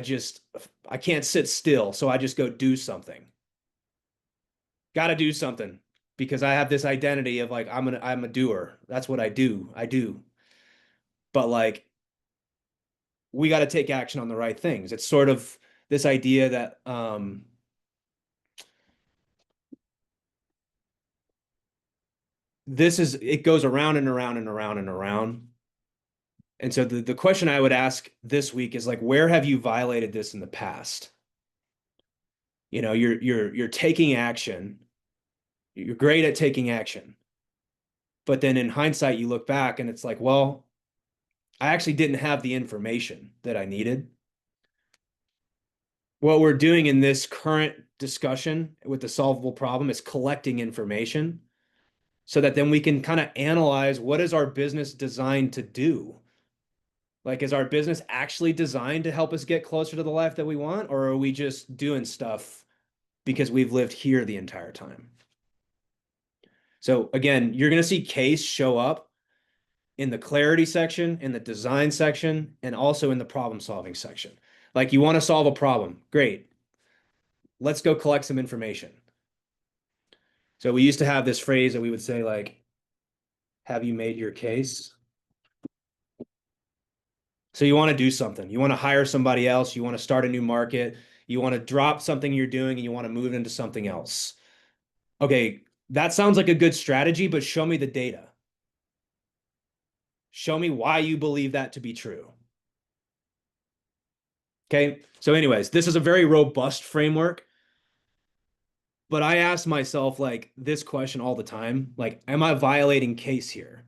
can't sit still, so I just go do something. Got to do something because I have this identity of, like, I'm a doer. That's what I do. But, like, we got to take action on the right things. It's sort of this idea that it goes around and around and around and around. And so the question I would ask this week is, like, where have you violated this in the past? You're taking action. You're great at taking action. But then in hindsight, you look back and it's like, well, I actually didn't have the information that I needed. What we're doing in this current discussion with the solvable problem is collecting information so that then we can kind of analyze, what is our business designed to do? Like, is our business actually designed to help us get closer to the life that we want? Or are we just doing stuff because we've lived here the entire time? So again, you're going to see case show up in the clarity section, in the design section, and also in the problem solving section. Like, you want to solve a problem. Great. Let's go collect some information. So we used to have this phrase that we would say, like, have you made your case? So you want to do something. You want to hire somebody else. You want to start a new market. You want to drop something you're doing and you want to move into something else. Okay, that sounds like a good strategy, but show me the data. Show me why you believe that to be true. Okay. So anyways, this is a very robust framework, but I ask myself like this question all the time, like, am I violating case here?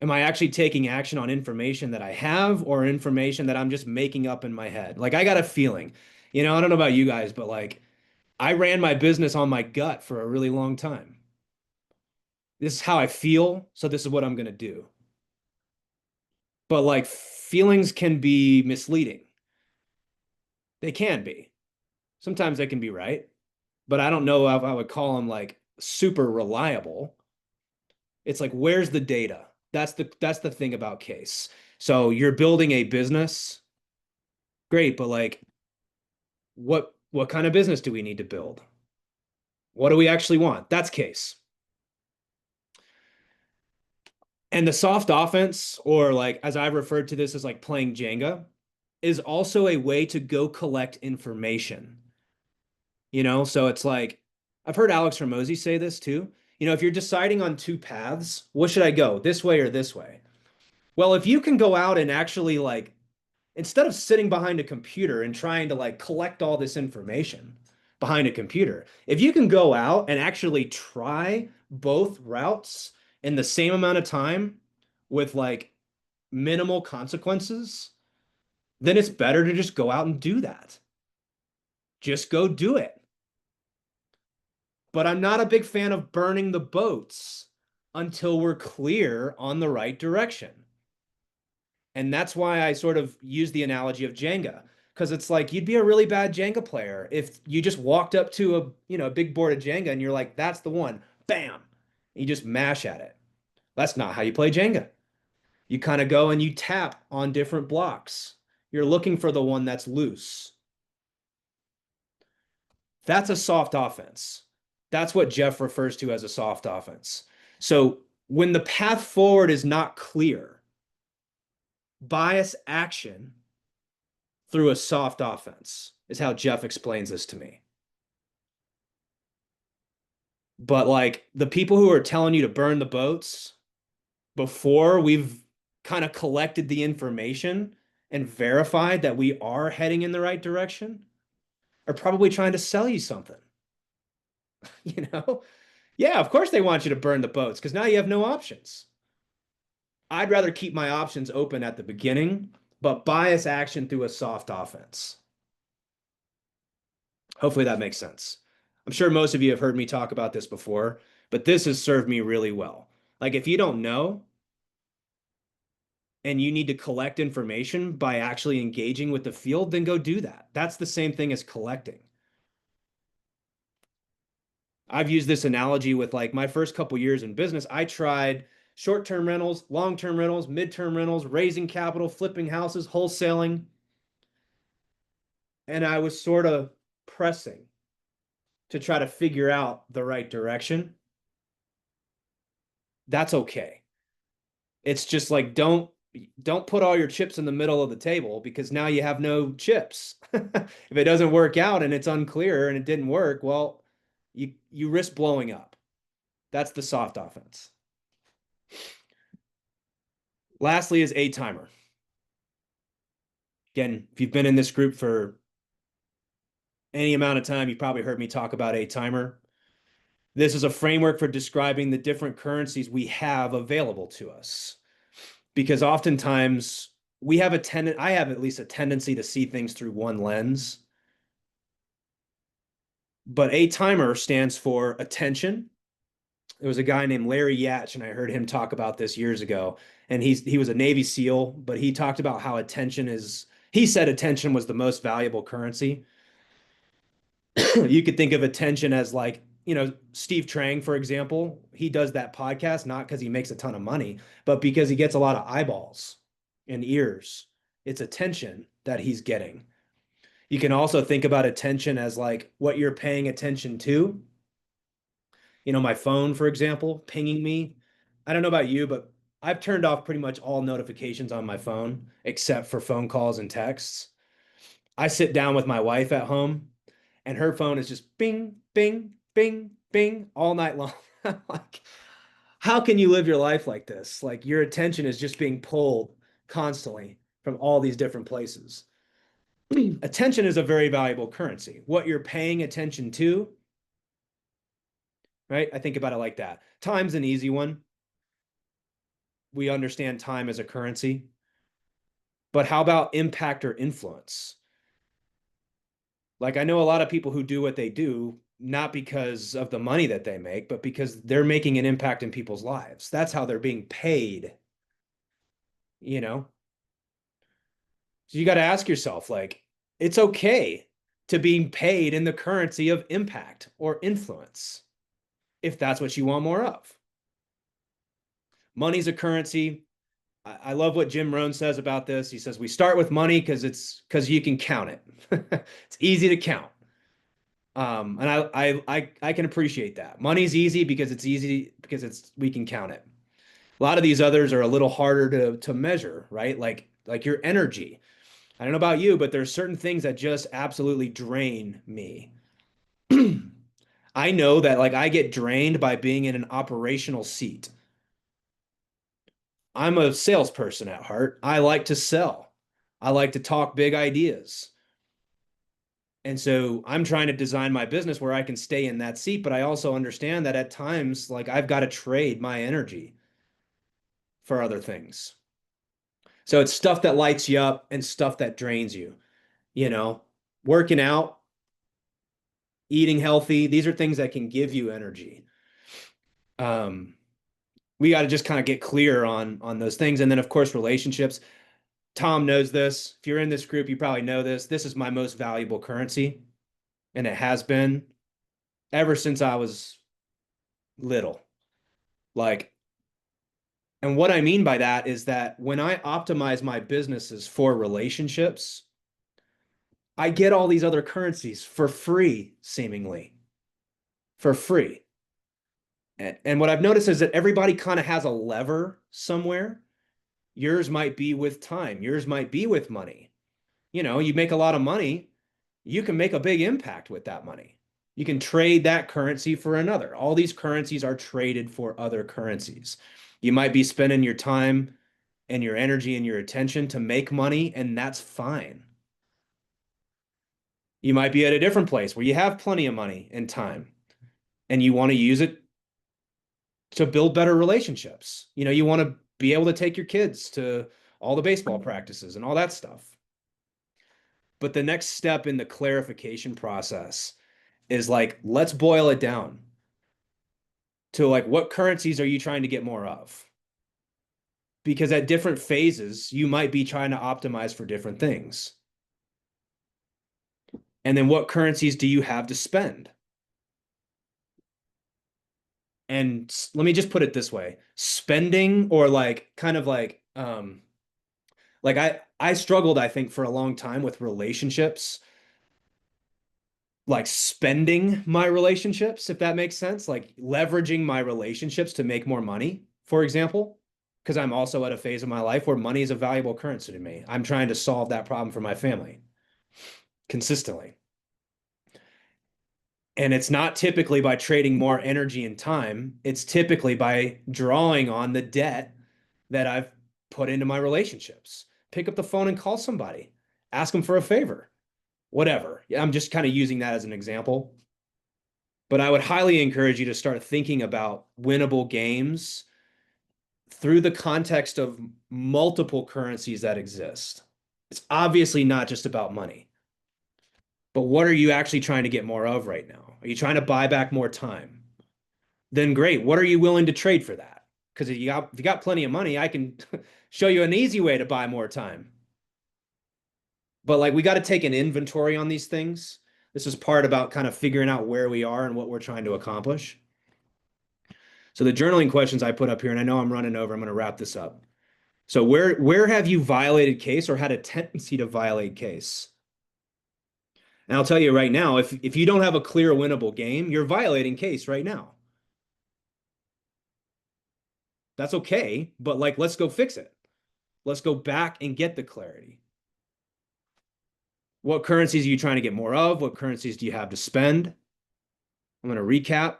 Am I actually taking action on information that I have or information that I'm just making up in my head? Like I got a feeling, I don't know about you guys, but like I ran my business on my gut for a really long time. This is how I feel, so this is what I'm going to do. But like feelings can be misleading. They can be. Sometimes they can be right, but I don't know if I would call them like super reliable. It's like, where's the data? That's the thing about case. So you're building a business, great, but like what kind of business do we need to build? What do we actually want? That's case. And the soft offense, or like as I referred to this as like playing Jenga, is also a way to go collect information. So it's like I've heard Alex Hormozy say this too. If you're deciding on two paths, what should I go, this way or this way? Well, if you can go out and actually like instead of sitting behind a computer and trying to like collect all this information behind a computer, if you can go out and actually try both routes in the same amount of time with like minimal consequences, then it's better to just go out and do that. Just go do it. But I'm not a big fan of burning the boats until we're clear on the right direction. And that's why I sort of use the analogy of Jenga, because it's like you'd be a really bad Jenga player if you just walked up to a big board of Jenga and you're like, that's the one, bam, you just mash at it. That's not how you play Jenga. You kind of go and you tap on different blocks. You're looking for the one that's loose. That's a soft offense. That's what Jeff refers to as a soft offense. So when the path forward is not clear, bias action through a soft offense is how Jeff explains this to me. But like the people who are telling you to burn the boats before we've kind of collected the information and verified that we are heading in the right direction are probably trying to sell you something. you know? Yeah, of course they want you to burn the boats because now you have no options. I'd rather keep my options open at the beginning, but bias action through a soft offense. Hopefully that makes sense. I'm sure most of you have heard me talk about this before, but this has served me really well. Like if you don't know and you need to collect information by actually engaging with the field, then go do that. That's the same thing as collecting. I've used this analogy with like my first couple years in business. I tried short-term rentals, long-term rentals, mid-term rentals, raising capital, flipping houses, wholesaling. And I was sort of pressing to try to figure out the right direction. That's okay. It's just like don't put all your chips in the middle of the table because now you have no chips. If it doesn't work out and it's unclear and it didn't work, well, you risk blowing up. That's the soft offense. Lastly is ATIMER. Again, if you've been in this group for any amount of time, you've probably heard me talk about ATIMER. This is a framework for describing the different currencies we have available to us. Because oftentimes I have at least a tendency to see things through one lens. But ATIMER stands for attention. There was a guy named Larry Yatch, and I heard him talk about this years ago. And he was a Navy SEAL, but he talked about how he said attention was the most valuable currency. You could think of attention as like, Steve Trang, for example, he does that podcast, not because he makes a ton of money, but because he gets a lot of eyeballs and ears. It's attention that he's getting. You can also think about attention as like what you're paying attention to. My phone, for example, pinging me. I don't know about you, but I've turned off pretty much all notifications on my phone except for phone calls and texts. I sit down with my wife at home and her phone is just bing, bing, bing, bing all night long. Like, how can you live your life like this? Like your attention is just being pulled constantly from all these different places. attention is a very valuable currency. What you're paying attention to, right? I think about it like that. Time's an easy one. We understand time as a currency. But how about impact or influence? Like, I know a lot of people who do what they do, not because of the money that they make, but because they're making an impact in people's lives. That's how they're being paid, you know? So you got to ask yourself, like, it's okay to being paid in the currency of impact or influence if that's what you want more of. Money's a currency. I love what Jim Rohn says about this. He says we start with money because you can count it. It's easy to count. And I can appreciate that. Money's easy because we can count it. A lot of these others are a little harder to measure, right? Like your energy. I don't know about you, but there's certain things that just absolutely drain me. I know that like I get drained by being in an operational seat. I'm a salesperson at heart. I like to sell. I like to talk big ideas. And so I'm trying to design my business where I can stay in that seat, but I also understand that at times, like I've got to trade my energy for other things. So it's stuff that lights you up and stuff that drains you, you know, working out, eating healthy. These are things that can give you energy. We got to just kind of get clear on those things. And then of course, relationships. Tom knows this. If you're in this group, you probably know this. This is my most valuable currency, and it has been ever since I was little. Like, and what I mean by that is that when I optimize my businesses for relationships, I get all these other currencies for free, seemingly for free. And what I've noticed is that everybody kind of has a lever somewhere. Yours might be with time, yours might be with money. You know, you make a lot of money, you can make a big impact with that money. You can trade that currency for another. All these currencies are traded for other currencies. You might be spending your time and your energy and your attention to make money, and that's fine. You might be at a different place where you have plenty of money and time, and you want to use it to build better relationships. You know, you want to be able to take your kids to all the baseball practices and all that stuff. But the next step in the clarification process is like, let's boil it down to like, what currencies are you trying to get more of? Because at different phases, you might be trying to optimize for different things. And then what currencies do you have to spend? And let me just put it this way, spending or like kind of like I struggled, I think, for a long time with relationships, like spending my relationships, if that makes sense, like leveraging my relationships to make more money, for example, because I'm also at a phase of my life where money is a valuable currency to me. I'm trying to solve that problem for my family consistently. And it's not typically by trading more energy and time. It's typically by drawing on the debt that I've put into my relationships. Pick up the phone and call somebody, ask them for a favor, whatever. I'm just kind of using that as an example. But I would highly encourage you to start thinking about winnable games through the context of multiple currencies that exist. It's obviously not just about money. But what are you actually trying to get more of right now? Are you trying to buy back more time? Then great. What are you willing to trade for that? Because if you got plenty of money, I can show you an easy way to buy more time. But like we got to take an inventory on these things. This is part about kind of figuring out where we are and what we're trying to accomplish. So the journaling questions I put up here, and I know I'm running over, I'm going to wrap this up. So where have you violated case or had a tendency to violate case? And I'll tell you right now, if you don't have a clear winnable game, you're violating case right now. That's okay, but like let's go fix it. Let's go back and get the clarity. What currencies are you trying to get more of? What currencies do you have to spend? I'm going to recap.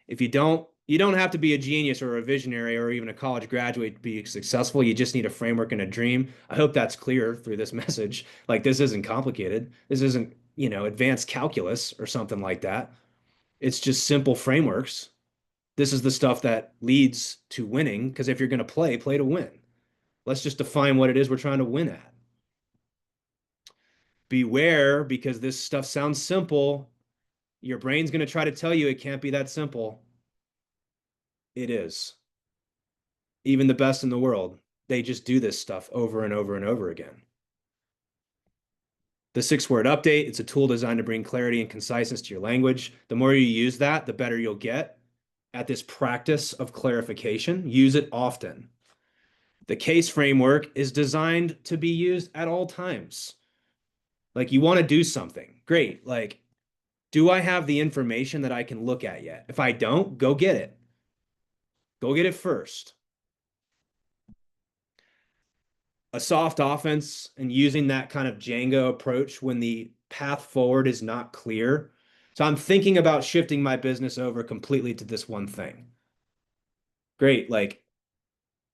If you don't You don't have to be a genius or a visionary or even a college graduate to be successful. You just need a framework and a dream. I hope that's clear through this message. Like, this isn't complicated. This isn't, advanced calculus or something like that. It's just simple frameworks. This is the stuff that leads to winning, because if you're going to play to win. Let's just define what it is we're trying to win at. Beware, because this stuff sounds simple. Your brain's going to try to tell you it can't be that simple. It is. Even the best in the world, they just do this stuff over and over and over again. The 6-word update, it's a tool designed to bring clarity and conciseness to your language. The more you use that, the better you'll get at this practice of clarification. Use it often. The case framework is designed to be used at all times. Like, you want to do something. Great. Like, do I have the information that I can look at yet? If I don't, go get it. Go get it first. A soft offense and using that kind of Django approach when the path forward is not clear. So I'm thinking about shifting my business over completely to this one thing. Great. Like,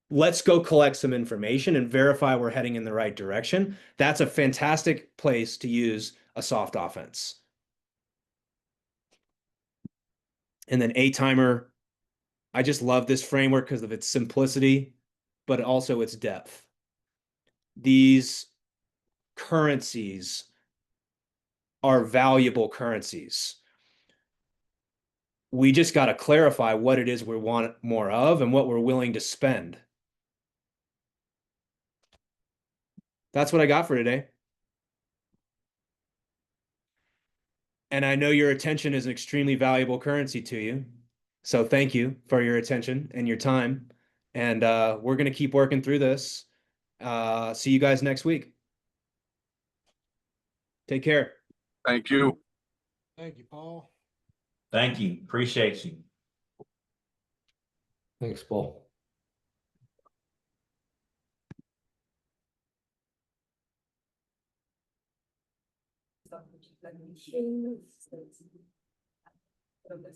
let's go collect some information and verify we're heading in the right direction. That's a fantastic place to use a soft offense. And then ATIMER, I just love this framework because of its simplicity, but also its depth. These currencies are valuable currencies. We just got to clarify what it is we want more of and what we're willing to spend. That's what I got for today. And I know your attention is an extremely valuable currency to you. So thank you for your attention and your time. And we're going to keep working through this. See you guys next week. Take care. Thank you. Thank you, Paul. Thank you. Appreciate you. Thanks, Paul.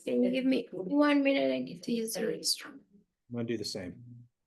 Can you give me 1 minute? I need to use the restroom. I'm going to do the same.